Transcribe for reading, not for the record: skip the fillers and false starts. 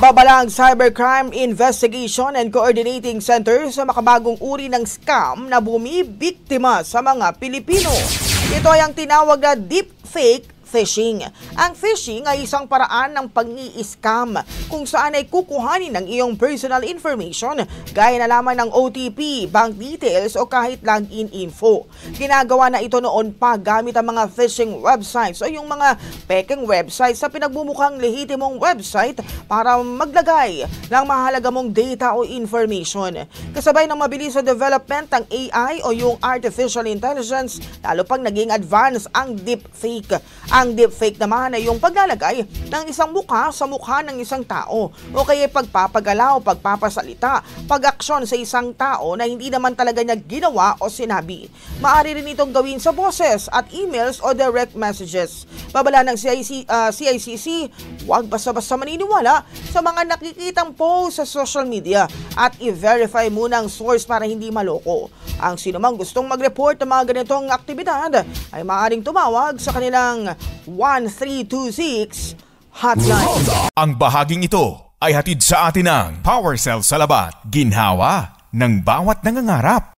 Babala ang Cybercrime Investigation and Coordinating Center sa makabagong uri ng scam na bumibiktima sa mga Pilipino. Ito ay ang tinawag na deepfake phishing. Ang phishing ay isang paraan ng pang-i-scam kung saan ay kukuhanin ng iyong personal information gaya na lamang ng OTP, bank details o kahit login info. Ginagawa na ito noon pa gamit ang mga phishing websites o yung mga pekeng websites sa pinagbumukhang lehitimong website para maglagay ng mahalaga mong data o information. Kasabay ng mabilis na development ng AI o yung artificial intelligence, lalo pang naging advanced ang deepfake. Ang deepfake naman ay yung paglalagay ng isang mukha sa mukha ng isang tao o kaya pagpapagalaw, pagpapasalita, pag-aksyon sa isang tao na hindi naman talaga niya ginawa o sinabi. Maaari rin itong gawin sa boses at emails o direct messages. Babala ng CICC, huwag basta-basta maniniwala sa mga nakikitang post sa social media at i-verify muna ang source para hindi maloko. Ang sinumang gustong mag-report ng mga ganitong aktibidad ay maaaring tumawag sa kanilang 1326 hotline. Ang bahaging ito ay hatid sa atin ng PowerCell Salabat, ginhawa ng bawat nangangarap.